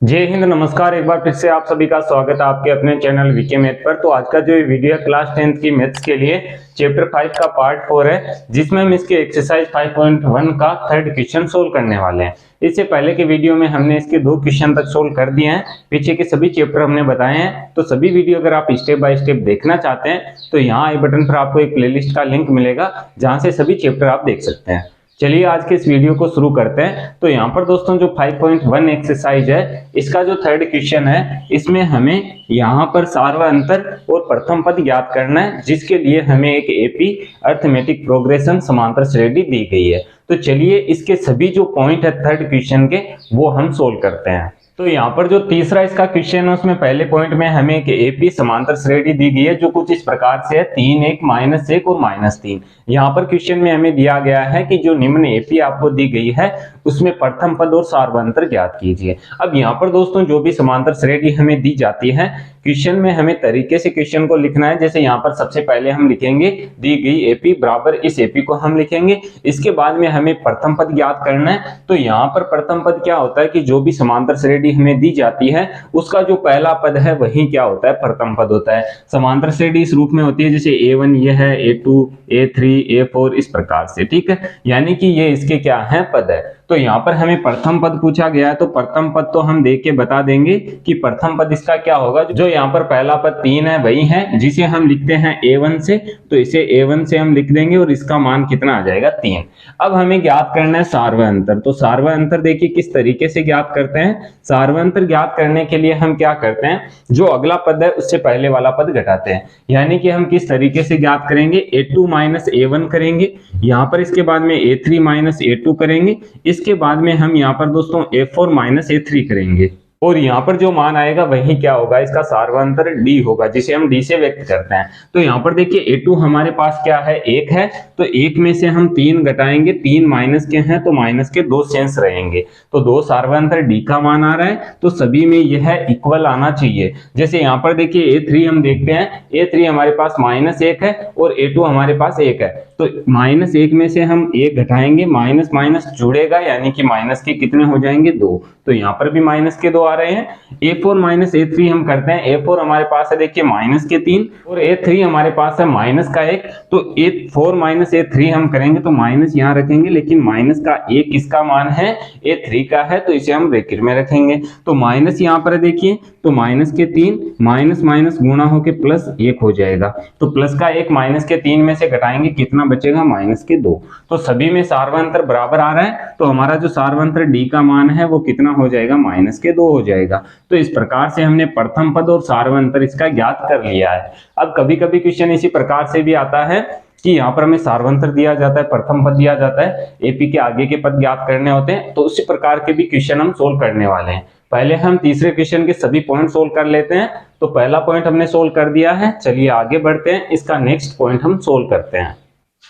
जय हिंद, नमस्कार। एक बार फिर से आप सभी का स्वागत है आपके अपने चैनल वीके मैथ पर। तो आज का जो वीडियो है क्लास 10th की मैथ्स के लिए चैप्टर 5 का पार्ट 4 है, जिसमें हम इसके एक्सरसाइज 5.1 का थर्ड क्वेश्चन सोल्व करने वाले हैं। इससे पहले के वीडियो में हमने इसके 2 क्वेश्चन तक सोल्व कर दिए हैं, पीछे के सभी चैप्टर हमने बताए हैं। तो सभी वीडियो अगर आप स्टेप बाय स्टेप देखना चाहते हैं तो यहाँ आई बटन पर आपको एक प्लेलिस्ट का लिंक मिलेगा, जहाँ से सभी चैप्टर आप देख सकते हैं। चलिए आज के इस वीडियो को शुरू करते हैं। तो यहाँ पर दोस्तों जो 5.1 एक्सरसाइज है, इसका जो थर्ड क्वेश्चन है, इसमें हमें यहाँ पर सार्वअंतर और प्रथम पद ज्ञात करना है, जिसके लिए हमें एक एपी अर्थमेटिक प्रोग्रेशन समांतर श्रेणी दी गई है। तो चलिए इसके सभी जो पॉइंट है थर्ड क्वेश्चन के, वो हम सोल्व करते हैं। तो यहाँ पर जो तीसरा इसका क्वेश्चन है, उसमें पहले पॉइंट में हमें एक एपी समांतर श्रेणी दी गई है, जो कुछ इस प्रकार से है 3 1 -1 और -3। यहाँ पर क्वेश्चन में हमें दिया गया है कि जो निम्न एपी आपको दी गई है उसमें प्रथम पद और सार्वअंतर ज्ञात कीजिए। अब यहाँ पर दोस्तों जो भी समांतर श्रेणी हमें दी जाती है, क्वेश्चन में हमें तरीके से क्वेश्चन को लिखना है। जैसे यहाँ पर सबसे पहले हम लिखेंगे दी गई एपी बराबर इस एपी को हम लिखेंगे। इसके बाद में हमें प्रथम पद ज्ञात करना है। तो यहाँ पर प्रथम पद क्या होता है कि जो भी समांतर श्रेणी हमें दी जाती है उसका जो पहला पद है वही क्या होता है, प्रथम पद होता है। समांतर श्रेणी इस रूप में होती है, जैसे A1 ये है, A2 A3 A4 इस प्रकार से, ठीक है। यानी कि ये इसके क्या है, पद है। तो यहाँ पर हमें प्रथम पद पूछा गया है, तो प्रथम पद तो हम देख के बता देंगे कि प्रथम पद इसका क्या होगा। जो यहाँ पर पहला पद 3 है वही है, जिसे हम लिखते हैं A1 से, तो इसे A1 से हम लिख देंगे और इसका मान कितना आ जाएगा, 3। अब हमें ज्ञात करना है सार्वअंतर। तो सार्वअंतर देखिए किस तरीके से ज्ञात करते हैं। सार्वअंतर ज्ञात करने के लिए हम क्या करते हैं, जो अगला पद है उससे पहले वाला पद घटाते हैं। यानी कि हम किस तरीके से ज्ञात करेंगे, A2 -A1 करेंगे, यहाँ पर इसके बाद में A3 -A2 करेंगे, इसके बाद में हम यहाँ पर दोस्तों A4 -A3 करेंगे, और यहाँ पर जो मान आएगा वही क्या होगा, इसका सार्वअंतर D होगा, जिसे हम D से व्यक्त करते हैं। तो यहाँ पर देखिए A2 हमारे पास क्या है, 1 है, तो 1 में से हम 3 घटाएंगे, 3 माइनस के हैं तो माइनस के 2 शेष रहेंगे। तो 2 सार्वअंतर D का मान आ रहा है, तो सभी में यह इक्वल आना चाहिए। जैसे यहाँ पर देखिए A3 हम देखते हैं, A3 हमारे पास -1 है और A2 हमारे पास 1 है। तो -1 में से हम 1 घटाएंगे, माइनस माइनस जुड़ेगा, यानी कि माइनस के कितने हो जाएंगे, 2। तो यहाँ पर भी माइनस के 2 आ रहे हैं। A4 -A3 हम करते हैं। A4 हमारे पास है देखिए -3 और A3 हमारे पास है -1। तो A4 -A3 हम करेंगे तो माइनस यहाँ रखेंगे, लेकिन माइनस का 1 किसका मान है, A3 का है, तो इसे हम ब्रैकेट में रखेंगे। तो माइनस यहाँ पर देखिए, तो -3 माइनस माइनस गुणा होके +1 हो जाएगा। तो प्लस का 1 माइनस के 3 में से घटाएंगे, कितना बचेगा, -2। तो सभी में सार्वअंतर बराबर आ रहा है, तो हमारा जो सार्वअंतर D का मान है वो कितना हो जाएगा, -2 हो जाएगा। तो इस प्रकार से हमने प्रथम पद और सार्वअंतर इसका ज्ञात कर लिया है। अब कभी कभी क्वेश्चन इसी प्रकार से भी आता है कि यहाँ पर हमें सार्वअंतर दिया जाता है, प्रथम पद दिया जाता है, एपी के आगे के पद ज्ञात करने होते हैं। तो उसी प्रकार के भी क्वेश्चन हम सोल्व करने वाले हैं। पहले हम तीसरे क्वेश्चन के सभी पॉइंट सोल्व कर लेते हैं। तो पहला पॉइंट हमने सोल्व कर दिया है, चलिए आगे बढ़ते हैं, इसका नेक्स्ट पॉइंट हम सोल्व करते हैं।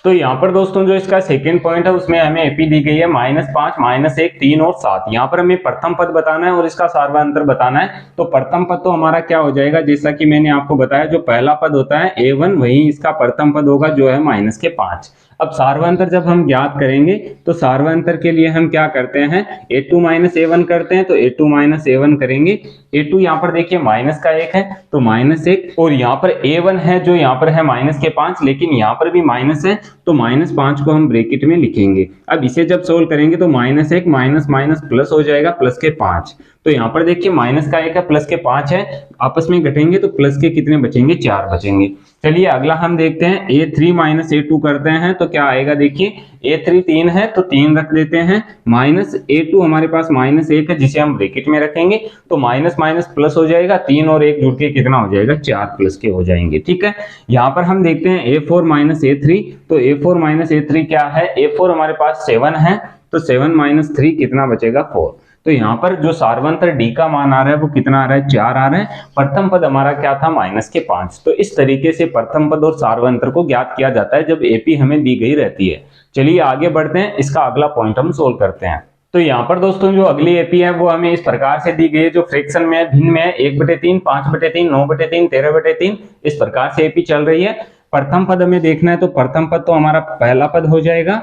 तो यहाँ पर दोस्तों जो इसका सेकंड पॉइंट है, उसमें हमें एपी दी गई है -5 -1 3 और 7। यहाँ पर हमें प्रथम पद बताना है और इसका सार्वअंतर बताना है। तो प्रथम पद तो हमारा क्या हो जाएगा, जैसा कि मैंने आपको बताया, जो पहला पद होता है A1 वही इसका प्रथम पद होगा, जो है -5। अब सार्वअंतर जब हम ज्ञात करेंगे तो सार्वअंतर के लिए हम क्या करते हैं, A2 -A1 करते हैं। तो A2 -A1 करेंगे। A2 यहाँ पर देखिए माइनस का 1 है, तो -1, और यहाँ पर A1 है जो यहाँ पर है -5, लेकिन यहाँ पर भी माइनस है, तो -5 को हम ब्रैकेट में लिखेंगे। अब इसे जब सोल्व करेंगे तो -1 माइनस माइनस प्लस हो जाएगा, +5। तो यहाँ पर देखिए माइनस का 1 है, प्लस के 5 है, आपस में घटेंगे तो प्लस के कितने बचेंगे, 4 बचेंगे। चलिए अगला हम देखते हैं, A3 -A2 करते हैं तो क्या आएगा, देखिए A3 3 है तो 3 रख देते हैं, माइनस A2 हमारे पास -1 है, जिसे हम ब्रैकेट में रखेंगे। तो माइनस माइनस प्लस हो जाएगा, 3 और 1 जुड़ के कितना हो जाएगा, 4 प्लस के हो जाएंगे, ठीक है। यहाँ पर हम देखते हैं A4 -A3। तो A4 -A3 क्या है, A4 हमारे पास 7 है, तो 7 - 3 कितना बचेगा, 4। तो यहाँ पर जो सार्वअंतर D का मान आ रहा है वो कितना आ रहा है, 4 आ रहा है। प्रथम पद हमारा क्या था, -5। तो इस तरीके से प्रथम पद और सार्वअंतर को ज्ञात किया जाता है जब एपी हमें दी गई रहती है। चलिए आगे बढ़ते हैं, इसका अगला पॉइंट हम सोल्व करते हैं। तो यहाँ पर दोस्तों जो अगली एपी है वो हमें इस प्रकार से दी गई है, जो फ्रैक्शन में है, भिन्न में है, 1/3 5/3 9/3 13/3 इस प्रकार से एपी चल रही है। प्रथम पद हमें देखना है, तो प्रथम पद तो हमारा पहला पद हो जाएगा,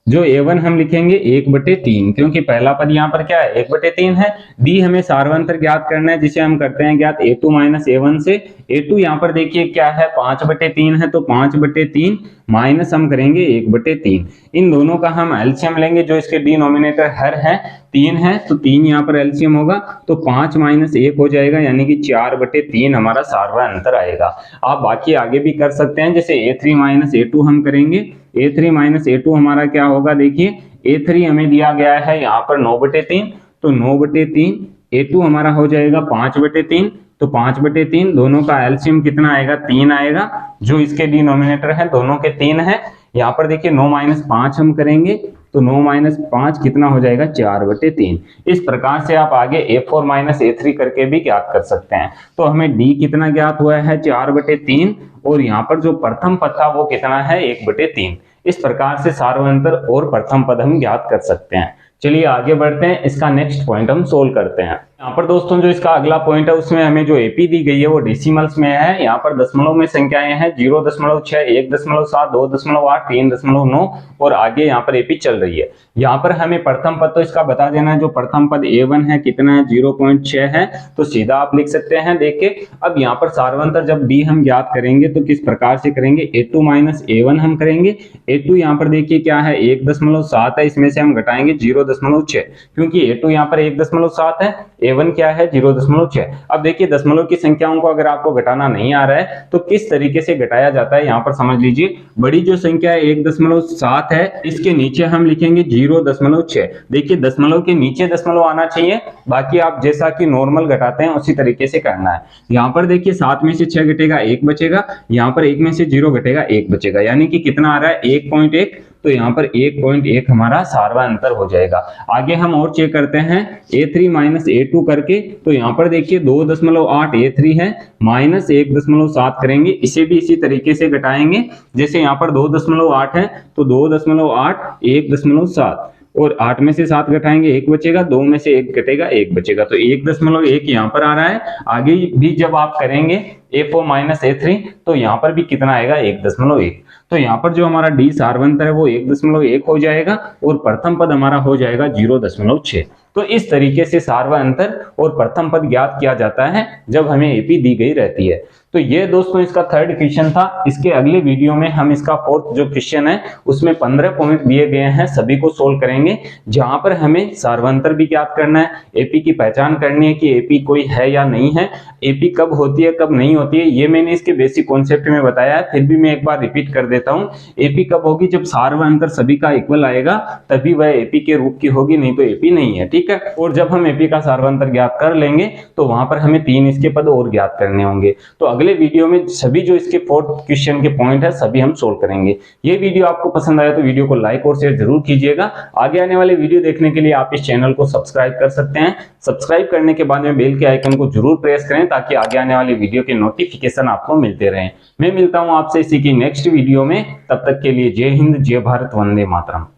जो A1 हम लिखेंगे 1/3, क्योंकि पहला पद यहाँ पर क्या है 1/3 है। D हमें सार्वंतर ज्ञात करना है, जिसे हम करते हैं ज्ञात A2 माइनस A1 से। A2 यहाँ पर देखिए क्या है 5/3 है, तो 5/3 माइनस हम करेंगे 1/3। इन दोनों का हम एलसीएम लेंगे, जो इसके डिनोमिनेटर हर है 3 है, तो 3 यहाँ पर एलसीएम होगा, तो 5 माइनस 1 हो जाएगा, यानी कि 4/3 हमारा सार्वंतर आएगा। आप बाकी आगे भी कर सकते हैं, जैसे A3 माइनस A2 हम करेंगे। A3 माइनस A2 हमारा क्या होगा, देखिए A3 हमें दिया गया है यहाँ पर 9/3, तो 9/3 A2 हमारा हो जाएगा 5/3, तो 5/3 दोनों का एलसीएम कितना आएगा 3 आएगा, जो इसके डिनोमिनेटर है दोनों के 3 है। यहाँ पर देखिए 9 माइनस 5 हम करेंगे, तो 9 माइनस 5 कितना हो जाएगा 4/3। इस प्रकार से आप आगे A4 माइनस A3 करके भी ज्ञात कर सकते हैं। तो हमें D कितना ज्ञात हुआ है 4/3, और यहाँ पर जो प्रथम पद था वो कितना है 1/3। इस प्रकार से सार्वंतर और प्रथम पद हम ज्ञात कर सकते हैं। चलिए आगे बढ़ते हैं, इसका नेक्स्ट पॉइंट हम सोल्व करते हैं। यहाँ पर दोस्तों जो इसका अगला पॉइंट है उसमें हमें जो एपी दी गई है वो डेसिमल्स में है। यहाँ पर दशमलव में संख्याएं हैं 0.6, 1.7, 2.8, 3.9 और आगे यहाँ पर एपी चल रही है। यहाँ पर हमें प्रथम पद तो इसका बता देना है, जो प्रथम पद A1 है कितना है 0.6 है, तो सीधा आप लिख सकते हैं। देखिए अब यहाँ पर सार्वंतर जब D हम ज्ञात करेंगे तो किस प्रकार से करेंगे, A2 माइनस A1 हम करेंगे। A2 यहाँ पर देखिए क्या है 1.7 है, इसमें से हम घटाएंगे 0.6, क्योंकि A2 यहाँ पर 1.7 है, A1 क्या है 0.6। अब देखिए दशमलव की संख्याओं को अगर आपको घटाना नहीं आ रहा है तो किस तरीके से घटाया जाता है, यहाँ पर समझ लीजिए। बड़ी जो संख्या है 1.7 है, इसके नीचे हम लिखेंगे 0.6। देखिए दशमलव के नीचे दशमलव आना चाहिए, बाकी आप जैसा कि नॉर्मल घटाते हैं उसी तरीके से करना है। यहाँ पर देखिए 7 में से 6 घटेगा 1 बचेगा, यहाँ पर 1 में से 0 घटेगा 1 बचेगा, यानी कि कितना आ रहा है 1.1, तो यहाँ पर 1.1 हमारा सार्वंतर हो जाएगा। आगे हम और चेक करते हैं A3 माइनस A2 करके, तो यहाँ पर देखिए 2.8 A3 है, माइनस 1.7 करेंगे, इसे भी इसी तरीके से घटाएंगे। जैसे यहाँ पर 2.8 है तो 2.8 1.7, और 8 में से 7 घटाएंगे 1 बचेगा, 2 में से 1 घटेगा 1 बचेगा, तो 1.1 यहाँ पर आ रहा है। आगे भी जब आप करेंगे A4 माइनस A3 तो यहाँ पर भी कितना आएगा 1.1, तो यहाँ पर जो हमारा D सार्वंतर है वो 1.1 हो जाएगा, और प्रथम पद हमारा हो जाएगा 0.6। तो इस तरीके से सार्वंतर और प्रथम पद ज्ञात किया जाता है जब हमें एपी दी गई रहती है। तो ये दोस्तों इसका थर्ड क्वेश्चन था। इसके अगले वीडियो में हम इसका फोर्थ जो क्वेश्चन है उसमें 15 पॉइंट दिए गए हैं, सभी को सोल्व करेंगे, जहां पर हमें सार्वंतर भी ज्ञात करना है, एपी की पहचान करनी है कि एपी कोई है या नहीं है, एपी कब होती है कब नहीं होती है, ये मैंने इसके बेसिक कॉन्सेप्ट में बताया है, फिर भी मैं एक बार रिपीट कर देता हूँ। एपी कब होगी, जब सार्वंतर सभी का इक्वल आएगा तभी वह एपी के रूप की होगी, नहीं तो एपी नहीं है, ठीक है। और जब हम एपी का सार्वंतर ज्ञात कर लेंगे तो वहां पर हमें 3 इसके पद और ज्ञात करने होंगे। तो अगले वीडियो में सभी जो इसके फोर्थ क्वेश्चन के पॉइंट है सभी हम सोल्व करेंगे। ये वीडियो आपको पसंद आया तो वीडियो को लाइक और शेयर जरूर कीजिएगा। आगे आने वाले वीडियो देखने के लिए आप इस चैनल को सब्सक्राइब कर सकते हैं। सब्सक्राइब करने के बाद में बेल के आइकन को जरूर प्रेस करें ताकि आगे आने वाली वीडियो के नोटिफिकेशन आपको मिलते रहें। मैं मिलता हूं आपसे इसी की नेक्स्ट वीडियो में, तब तक के लिए जय हिंद, जय भारत, वंदे मातरम।